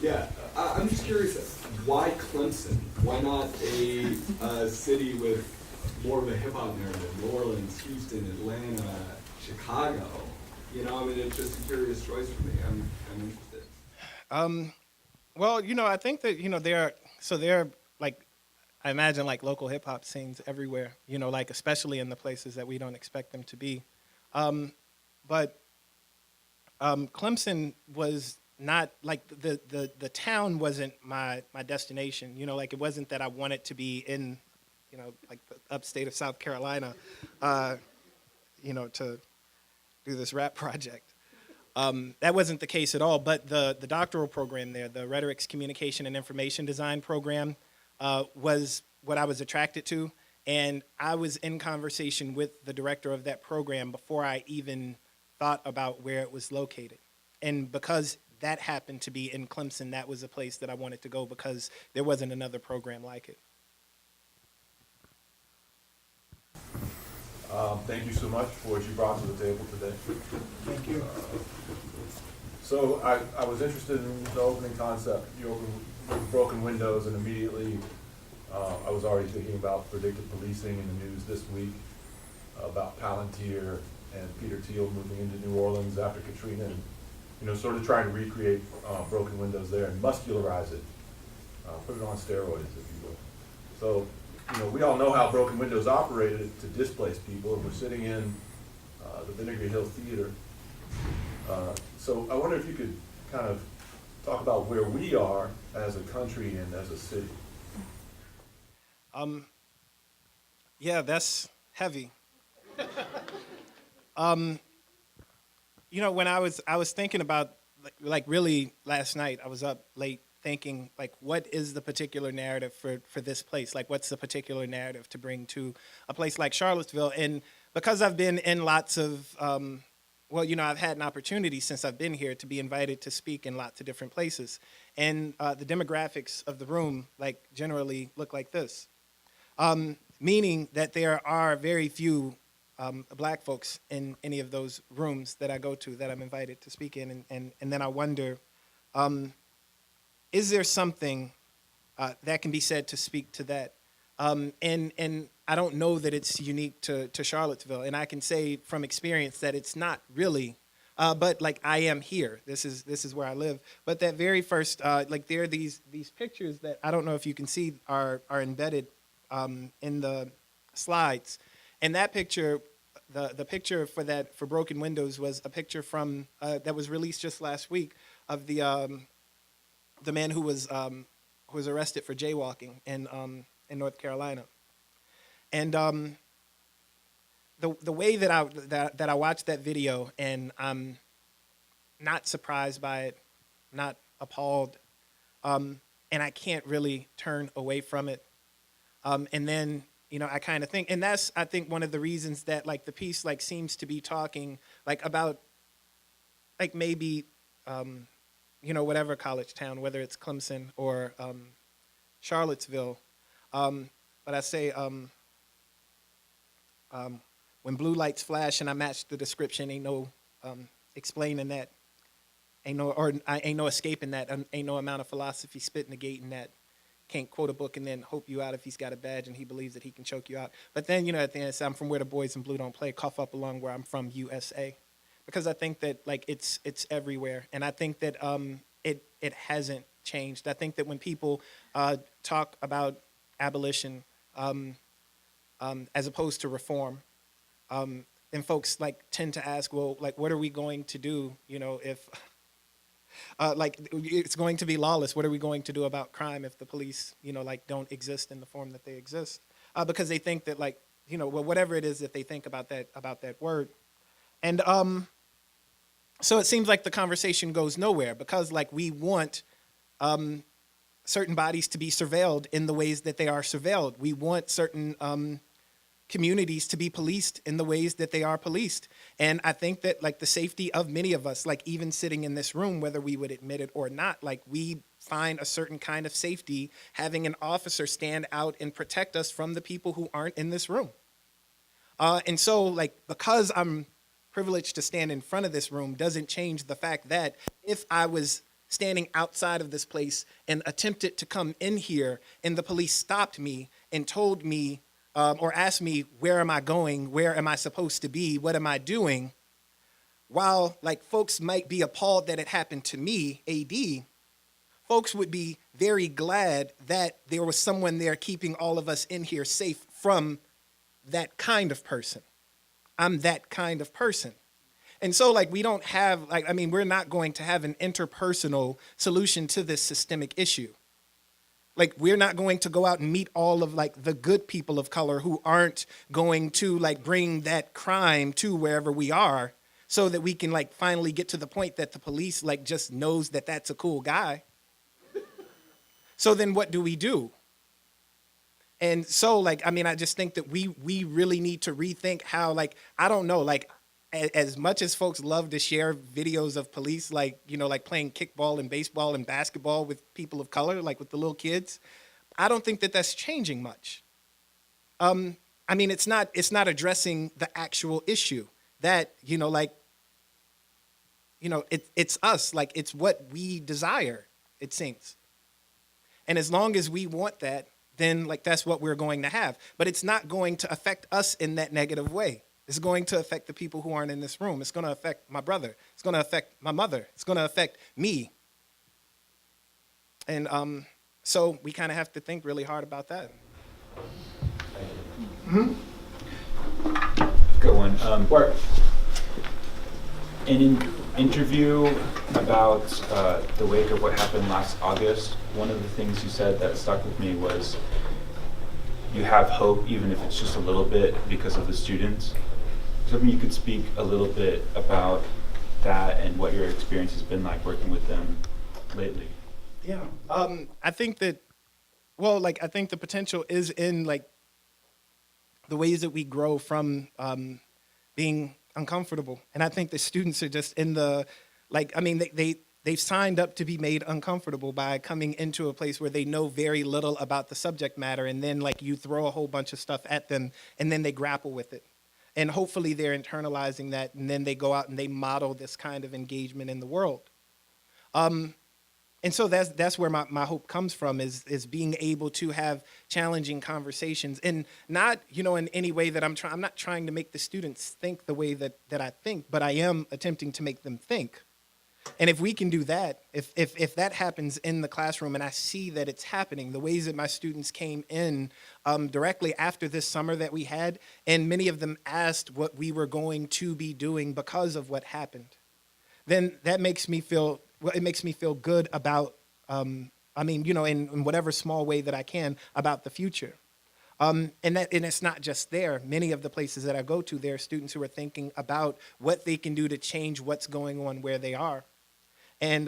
Yeah, I'm just curious, why Clemson? Why not a city with more of a hip-hop narrative? New Orleans, Houston, Atlanta, Chicago. I mean, it's just a curious choice for me. I'm interested. Well, I think that, there are like, I imagine like local hip hop scenes everywhere, like especially in the places that we don't expect them to be. But Clemson was not like the town wasn't my destination, like it wasn't that I wanted to be in, like the upstate of South Carolina, to do this rap project. That wasn't the case at all, but the doctoral program there, the Rhetorics, Communication, and Information Design program, was what I was attracted to. And I was in conversation with the director of that program before I even thought about where it was located. And because that happened to be in Clemson, that was a place that I wanted to go because there wasn't another program like it. Thank you so much for what you brought to the table today. Thank you. So I was interested in the opening concept. You opened broken windows, and immediately I was already thinking about predictive policing in the news this week, about Palantir and Peter Thiel moving into New Orleans after Katrina, and sort of trying to recreate broken windows there and muscularize it, put it on steroids, if you will. So, we all know how broken windows operated to displace people, and we're sitting in the Vinegar Hill Theater. So I wonder if you could kind of talk about where we are as a country and as a city. Yeah, that's heavy. When I was thinking about like really last night, I was up late thinking like, what is the particular narrative for this place? Like, what's the particular narrative to bring to a place like Charlottesville? And because I've been in lots of, I've had an opportunity since I've been here to be invited to speak in lots of different places. And the demographics of the room, like, generally look like this. Meaning that there are very few black folks in any of those rooms that I go to that I'm invited to speak in. And then I wonder, is there something that can be said to speak to that? And I don't know that it's unique to Charlottesville. And I can say from experience that it's not really, but like I am here. This is where I live. But that very first, there are these pictures that I don't know if you can see are embedded in the slides. And that picture, the picture for Broken Windows was a picture from that was released just last week of the man who was arrested for jaywalking in North Carolina. And the way that I watched that video, and I'm not surprised by it, not appalled, and I can't really turn away from it. And then I kind of think, and that's I think one of the reasons that like the piece like seems to be talking like about like maybe whatever college town, whether it's Clemson or Charlottesville. But I say when blue lights flash and I match the description, ain't no explaining that, ain't no escaping that, ain't no amount of philosophy spit negating that. Can't quote a book and then hope you out if he's got a badge and he believes that he can choke you out. But then, at the end, it's, I'm from where the boys in blue don't play, cough up along where I'm from, USA. Because I think that, like, it's everywhere. And I think that it hasn't changed. I think that when people talk about abolition as opposed to reform, and folks, like, tend to ask, well, like, what are we going to do, if... it's going to be lawless. What are we going to do about crime if the police, don't exist in the form that they exist? Because they think that, like, whatever it is that they think about that word. And so it seems like the conversation goes nowhere because, like, we want certain bodies to be surveilled in the ways that they are surveilled. We want certain communities to be policed in the ways that they are policed. And I think that like the safety of many of us, like even sitting in this room, whether we would admit it or not, like we find a certain kind of safety having an officer stand out and protect us from the people who aren't in this room. And so like, because I'm privileged to stand in front of this room doesn't change the fact that if I was standing outside of this place and attempted to come in here and the police stopped me and told me or asked me, where am I going? Where am I supposed to be? What am I doing? While like folks might be appalled that it happened to me, AD, folks would be very glad that there was someone there keeping all of us in here safe from that kind of person. I'm that kind of person. And so like we don't have, like, I mean, we're not going to have an interpersonal solution to this systemic issue. Like, we're not going to go out and meet all of, like, the good people of color who aren't going to, like, bring that crime to wherever we are so that we can, like, finally get to the point that the police, like, just knows that that's a cool guy. So then what do we do? And so, like, I mean, I just think that we really need to rethink how, like, I don't know, like, as much as folks love to share videos of police, like, like playing kickball and baseball and basketball with people of color, like with the little kids, I don't think that that's changing much. I mean, it's not addressing the actual issue that, it's us, like it's what we desire, it seems. And as long as we want that, then like that's what we're going to have. But it's not going to affect us in that negative way. It's going to affect the people who aren't in this room. It's going to affect my brother. It's going to affect my mother. It's going to affect me. And so we kind of have to think really hard about that. Good one. In an interview about the wake of what happened last August, one of the things you said that stuck with me was you have hope, even if it's just a little bit, because of the students. So maybe you could speak a little bit about that and what your experience has been like working with them lately. Yeah. I think that, I think the potential is in like the ways that we grow from being uncomfortable. And I think the students are just in the, they've signed up to be made uncomfortable by coming into a place where they know very little about the subject matter. And then like you throw a whole bunch of stuff at them and then they grapple with it. And hopefully they're internalizing that, and then they go out and they model this kind of engagement in the world. And so that's where my hope comes from, is being able to have challenging conversations, and not, in any way that I'm not trying to make the students think the way that I think, but I am attempting to make them think. And if we can do that, if that happens in the classroom and I see that it's happening, the ways that my students came in directly after this summer that we had, and many of them asked what we were going to be doing because of what happened, then that makes me feel, it makes me feel good about, in whatever small way that I can, about the future. And it's not just there. Many of the places that I go to, there are students who are thinking about what they can do to change what's going on where they are. And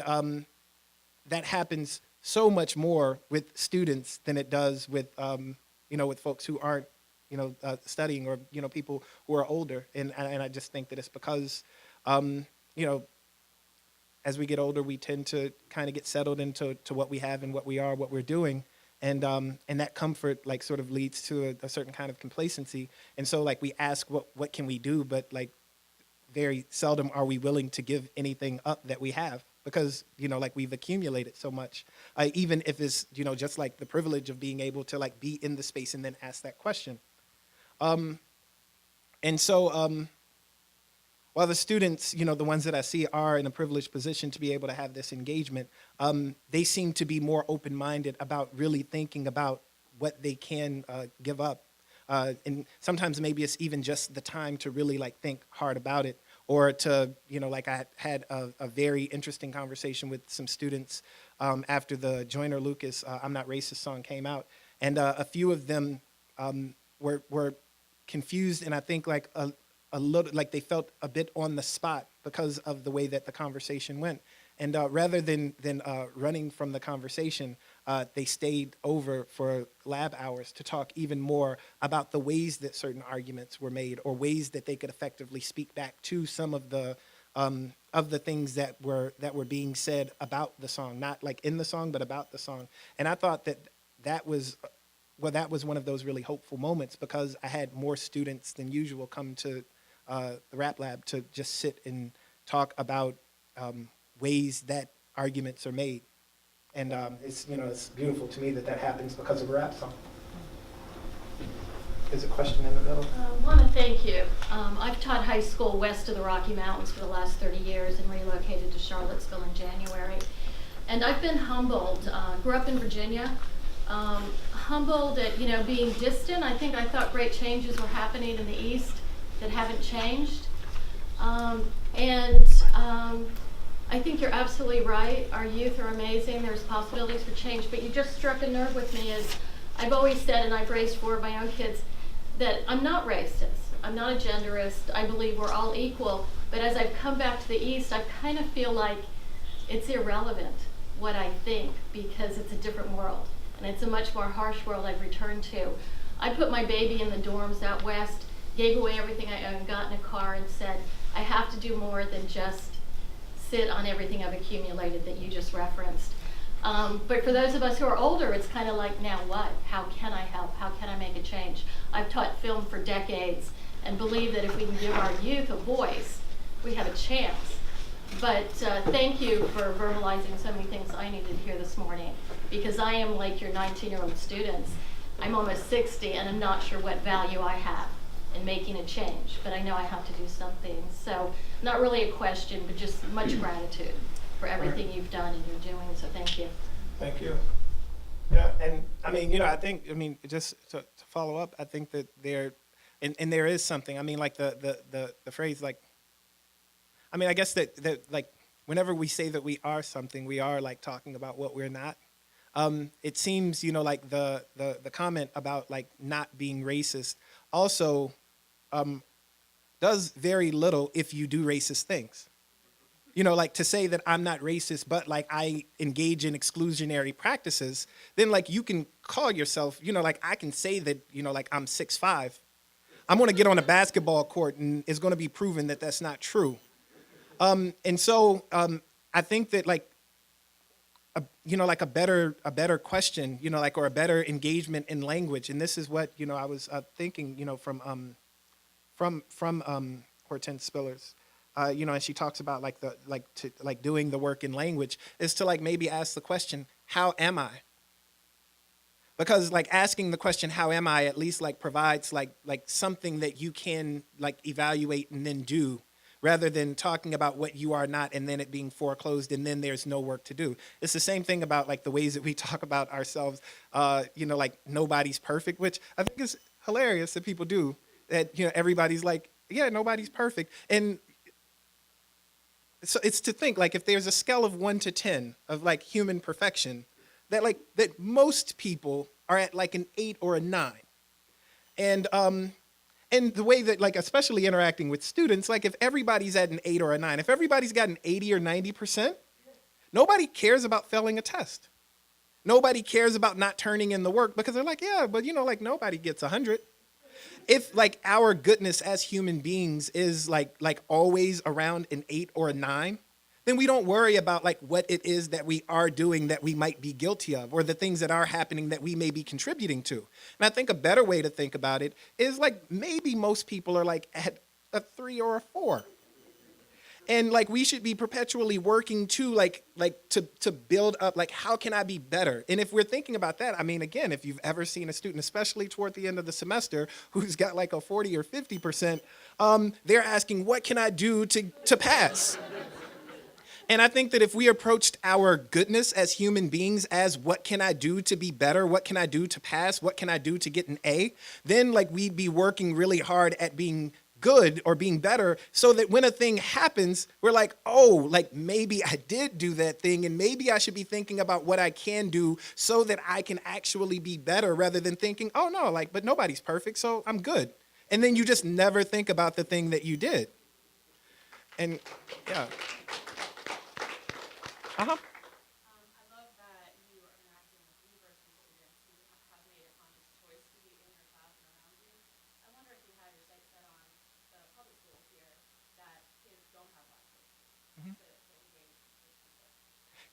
that happens so much more with students than it does with, with folks who aren't, studying, or, people who are older. And I just think that it's because, as we get older, we tend to kind of get settled into what we have and what we are, what we're doing. And that comfort like sort of leads to a certain kind of complacency. And so like we ask what can we do, but like very seldom are we willing to give anything up that we have, because, like we've accumulated so much, even if it's, just like the privilege of being able to like be in the space and then ask that question. And so while the students, the ones that I see are in a privileged position to be able to have this engagement, they seem to be more open-minded about really thinking about what they can give up. And sometimes maybe it's even just the time to really like think hard about it, or to, like I had a very interesting conversation with some students after the Joyner Lucas I'm Not Racist song came out. And a few of them were confused, and I think like a little, like they felt a bit on the spot because of the way that the conversation went. And rather than running from the conversation, they stayed over for lab hours to talk even more about the ways that certain arguments were made, or ways that they could effectively speak back to some of the things that were being said about the song, not like in the song, but about the song. And I thought that was one of those really hopeful moments, because I had more students than usual come to the rap lab to just sit and talk about ways that arguments are made. And it's beautiful to me that happens because of a rap song. There's a question in the middle. I want to thank you. I've taught high school west of the Rocky Mountains for the last 30 years and relocated to Charlottesville in January. And I've been humbled. Grew up in Virginia. Humbled at being distant. I thought great changes were happening in the East that haven't changed. I think you're absolutely right. Our youth are amazing. There's possibilities for change. But you just struck a nerve with me. As I've always said, and I've raised 4 of my own kids, that I'm not racist. I'm not a genderist. I believe we're all equal. But as I've come back to the East, I kind of feel like it's irrelevant what I think, because it's a different world. And it's a much more harsh world I've returned to. I put my baby in the dorms out west, gave away everything I owned, got in a car and said, I have to do more than just sit on everything I've accumulated that you just referenced. But for those of us who are older, it's kind of like, now what? How can I help? How can I make a change? I've taught film for decades and believe that if we can give our youth a voice, we have a chance. But thank you for verbalizing so many things I needed to hear this morning, because I am like your 19-year-old students. I'm almost 60 and I'm not sure what value I have in making a change, but I know I have to do something. So not really a question, but just much gratitude for everything you've done and you're doing, so thank you. Thank you. Yeah, and I mean, you know, just to follow up, I think that and there is something, I mean, like the phrase, like, I mean, I guess that like, whenever we say that we are something, we are like talking about what we're not. It seems, you know, like the comment about like not being racist also does very little if you do racist things. You know, like to say that I'm not racist, but like I engage in exclusionary practices, then like you can call yourself, you know, like I can say that, you know, like I'm 6'5". I'm going to get on a basketball court and it's going to be proven that that's not true. And so I think that like, you know, like a better question, you know, like, or a better engagement in language. And this is what, you know, I was thinking, you know, from Hortense Spillers. You know, and she talks about like doing the work in language is to like maybe ask the question, how am I? Because like asking the question, how am I, at least like provides like something that you can like evaluate and then do, rather than talking about what you are not and then it being foreclosed and then there's no work to do. It's the same thing about like the ways that we talk about ourselves, you know, like nobody's perfect, which I think is hilarious that people do that, you know, everybody's like, yeah, nobody's perfect. And so it's to think like if there's a scale of 1 to 10 of like human perfection, that most people are at like an 8 or a 9. And the way that like, especially interacting with students, like if everybody's at an 8 or a 9, if everybody's got an 80 or 90%, nobody cares about failing a test. Nobody cares about not turning in the work because they're like, yeah, but you know, like nobody gets 100. If like our goodness as human beings is like always around an 8 or a 9, then we don't worry about like what it is that we are doing that we might be guilty of, or the things that are happening that we may be contributing to. And I think a better way to think about it is like maybe most people are like at a 3 or a 4. And like we should be perpetually working to to build up, like how can I be better? And if we're thinking about that, I mean, again, if you've ever seen a student, especially toward the end of the semester, who's got like a 40 or 50%, they're asking, what can I do to pass? And I think that if we approached our goodness as human beings as what can I do to be better? What can I do to pass? What can I do to get an A? Then like we'd be working really hard at being good or being better, so that when a thing happens, we're like, oh, like maybe I did do that thing and maybe I should be thinking about what I can do so that I can actually be better, rather than thinking, oh no, like, but nobody's perfect, so I'm good. And then you just never think about the thing that you did. And yeah. Uh-huh. I love that you are interacting with university students who have made a conscious choice to be in your class and around you. I wonder if you have your sights set on the public schools here that kids don't have black choices to engage with people.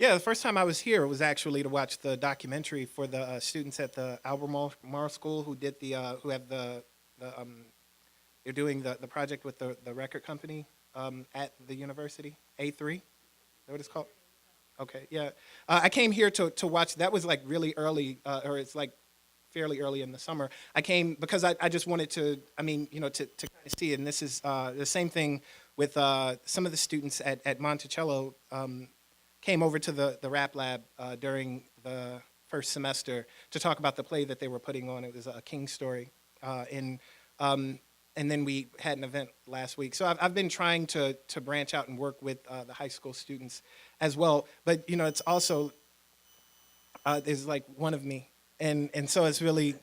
Yeah, the first time I was here was actually to watch the documentary for the students at the Albemarle School who did they're doing the project with the record company at the university, A3. Is that what it's called? Okay, yeah. I came here to watch. That was like really early, or it's like fairly early in the summer. I came because I just wanted to, I mean, you know, to kind of see it. And this is the same thing with some of the students at Monticello came over to the rap lab during the first semester to talk about the play that they were putting on. It was a King story. And then we had an event last week. So I've been trying to branch out and work with the high school students as well. But, you know, it's also, there's like one of me. And so it's really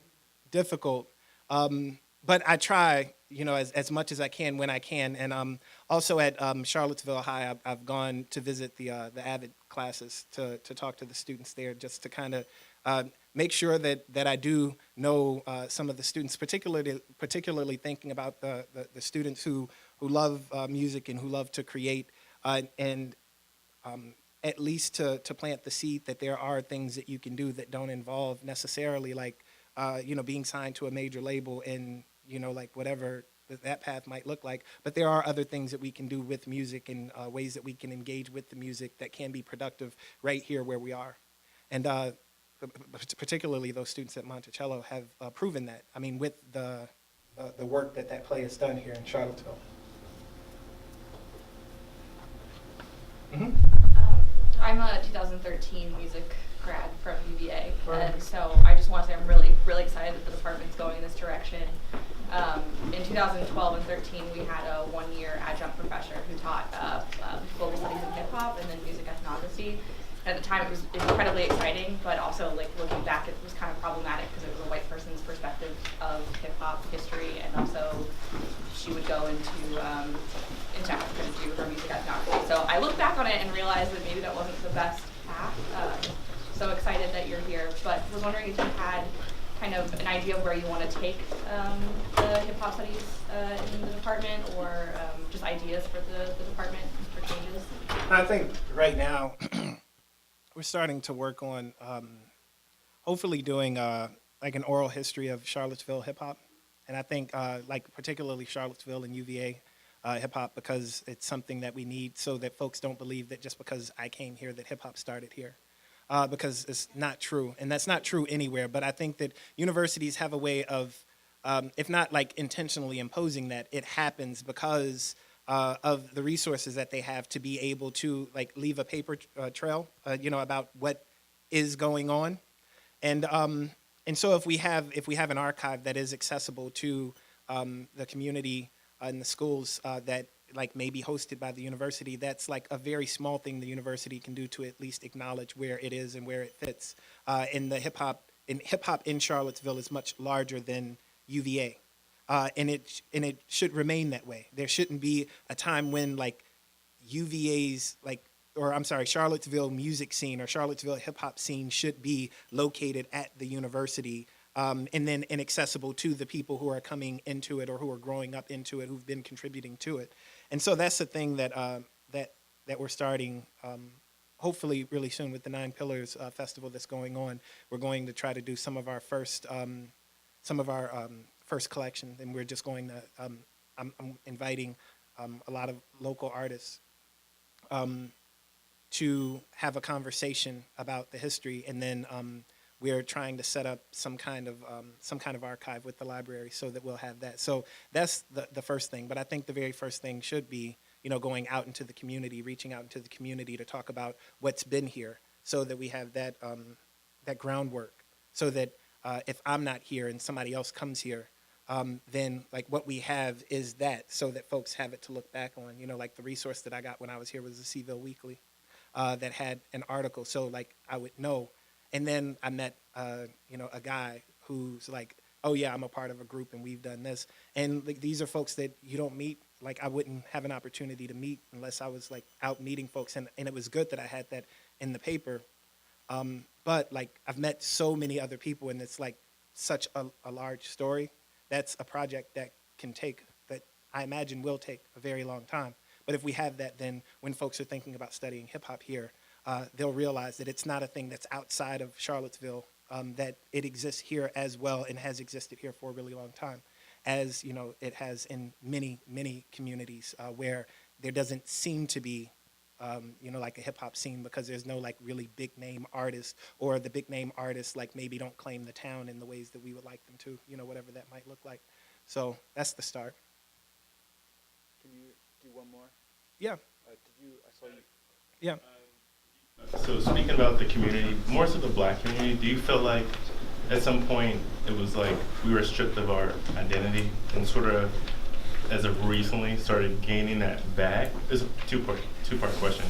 difficult. But I try, you know, as much as I can when I can. And also at Charlottesville High, I've gone to visit the AVID classes to talk to the students there, just to kind of make sure that I do know some of the students, particularly thinking about the students who love music and who love to create, and at least to plant the seed that there are things that you can do that don't involve necessarily like being signed to a major label and like whatever that path might look like. But there are other things that we can do with music and ways that we can engage with the music that can be productive right here where we are. And particularly those students at Monticello have proven that. I mean, with the work that play has done here in Charlottesville. I'm a 2013 music grad from UVA, and so I just want to say I'm really, really excited that the department's going in this direction. In 2012 and 13, we had a one-year adjunct professor who taught global studies in hip-hop and then music ethnography. At the time, it was incredibly exciting, but also, like, looking back, it was kind of problematic because it was a white person's perspective of hip-hop history, and also she would go into Africa to do her music ethnography. So I look back on it and realized that maybe that wasn't the best path. So excited that you're here, but was wondering if you had kind of an idea of where you want to take the hip-hop studies in the department, or just ideas for the department for changes? I think right now we're starting to work on hopefully doing like an oral history of Charlottesville hip-hop. And I think like particularly Charlottesville and UVA hip-hop, because it's something that we need so that folks don't believe that just because I came here that hip-hop started here. Because it's not true, and that's not true anywhere. But I think that universities have a way of, if not like intentionally imposing that, it happens because of the resources that they have to be able to like leave a paper trail, about what is going on, and so if we have an archive that is accessible to the community and the schools that like maybe hosted by the university, that's like a very small thing the university can do to at least acknowledge where it is and where it fits. And hip hop in Charlottesville is much larger than UVA, and it should remain that way. There shouldn't be a time when like UVA's Charlottesville music scene or Charlottesville hip hop scene should be located at the university. And then inaccessible to the people who are coming into it or who are growing up into it, who've been contributing to it. And so that's the thing that that we're starting, hopefully really soon with the Nine Pillars Festival that's going on. We're going to try to do some of our first collection, and we're just going to. I'm inviting a lot of local artists to have a conversation about the history, and then we're trying to set up some kind of archive with the library so that we'll have that. So that's the first thing. But I think the very first thing should be, going out into the community, reaching out into the community to talk about what's been here, so that we have that that groundwork. So that if I'm not here and somebody else comes here, then like what we have is that, so that folks have it to look back on. Like the resource that I got when I was here was the Seaville Weekly, that had an article, so like I would know. And then I met, a guy who's like, oh yeah, I'm a part of a group and we've done this. And like, these are folks that you don't meet. Like I wouldn't have an opportunity to meet unless I was like out meeting folks. And it was good that I had that in the paper. But like I've met so many other people, and it's like such a large story. That's a project that I imagine will take a very long time. But if we have that, then when folks are thinking about studying hip hop here, they'll realize that it's not a thing that's outside of Charlottesville, that it exists here as well and has existed here for a really long time, as it has in many, many communities where there doesn't seem to be, like a hip hop scene, because there's no like really big name artist, or the big name artists like maybe don't claim the town in the ways that we would like them to, whatever that might look like. So that's the start. Can you do one more? Yeah. I saw you. Yeah. So speaking about the community, more so the black community, do you feel like at some point it was like we were stripped of our identity and sort of, as of recently, started gaining that back? It's a two-part question.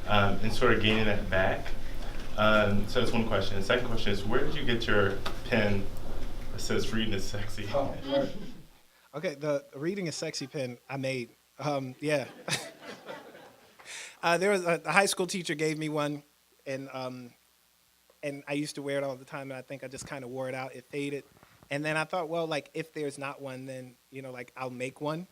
And sort of gaining that back. So that's one question. The second question is, where did you get your pen that says reading is sexy? Oh, right. Okay, the reading is sexy pen I made. Yeah. There was a high school teacher gave me one, and and I used to wear it all the time, and I think I just kind of wore it out. It faded. And then I thought, well, like, if there's not one, then, like, I'll make one.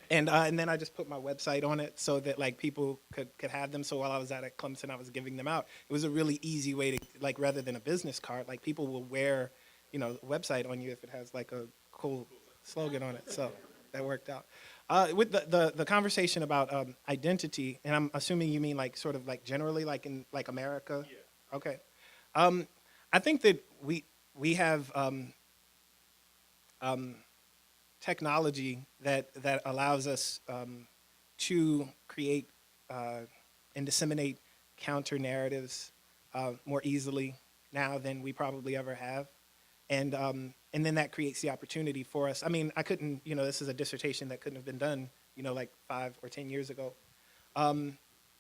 And then I just put my website on it so that, like, people could have them. So while I was out at Clemson, I was giving them out. It was a really easy way to, like, rather than a business card, like, people will wear, a website on you if it has, like, a cool slogan on it. So that worked out. With the conversation about identity, and I'm assuming you mean, like, sort of, like, generally, like, in, like, America? Yeah. Okay. I think that we have technology that allows us to create and disseminate counter narratives more easily now than we probably ever have, and then that creates the opportunity for us. I mean, I couldn't, this is a dissertation that couldn't have been done, like 5 or 10 years ago.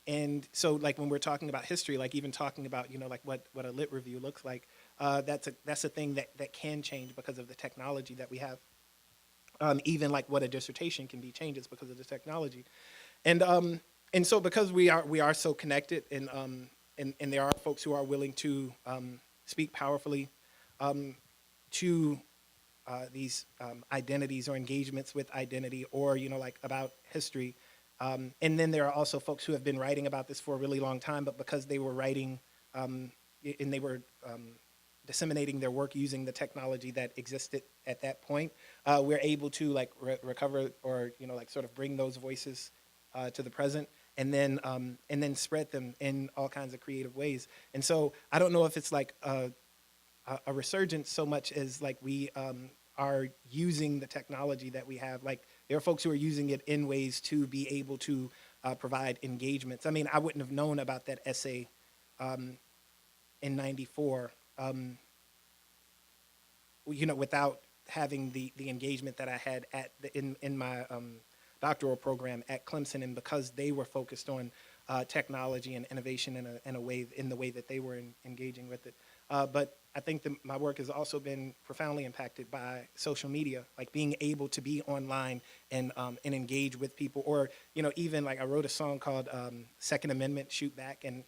And so, like, when we're talking about history, like, even talking about, like, what a lit review looks like, that's a thing that can change because of the technology that we have. Even like what a dissertation can be changes because of the technology, and so because we are so connected, and there are folks who are willing to speak powerfully to these identities or engagements with identity, or like about history, and then there are also folks who have been writing about this for a really long time, but because they were writing and they were disseminating their work using the technology that existed at that point, we're able to, like, recover, or like, sort of bring those voices to the present, and then spread them in all kinds of creative ways. And so I don't know if it's like a resurgence so much as, like, we are using the technology that we have. Like, there are folks who are using it in ways to be able to provide engagements. I mean, I wouldn't have known about that essay in '94, without having the engagement that I had in my doctoral program at Clemson, and because they were focused on technology and innovation in the way that they were engaging with it. But I think that my work has also been profoundly impacted by social media, like being able to be online and engage with people, or even, like, I wrote a song called Second Amendment Shoot Back, and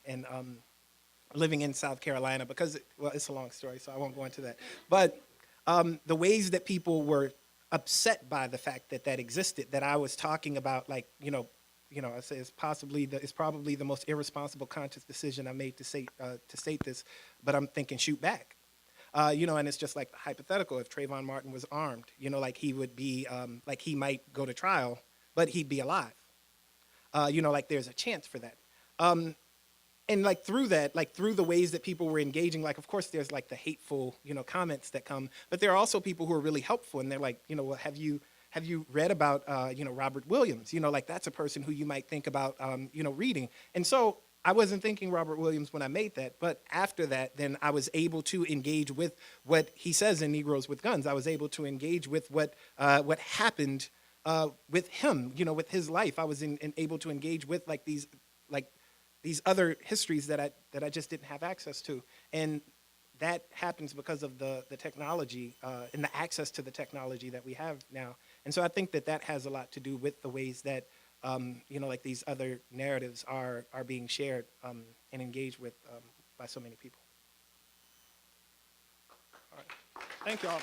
living in South Carolina, because it's a long story, so I won't go into that. But the ways that people were upset by the fact that existed, that I was talking about, like, I say it's probably the most irresponsible conscious decision I made to state this, but I'm thinking shoot back. And it's just like hypothetical. If Trayvon Martin was armed, like, he would be, like, he might go to trial, but he'd be alive. Like, there's a chance for that. And, like, through that, like, through the ways that people were engaging, like, of course there's, like, the hateful, comments that come, but there are also people who are really helpful, and they're like, well, have you read about, Robert Williams? Like, that's a person who you might think about, reading. And so I wasn't thinking Robert Williams when I made that, but after that, then I was able to engage with what he says in Negroes with Guns. I was able to engage with what happened with him, with his life. I was able to engage with, like, these other histories that I just didn't have access to. And that happens because of the technology and the access to the technology that we have now. And so I think that has a lot to do with the ways that, like, these other narratives are being shared and engaged with by so many people. All right. Thank you all.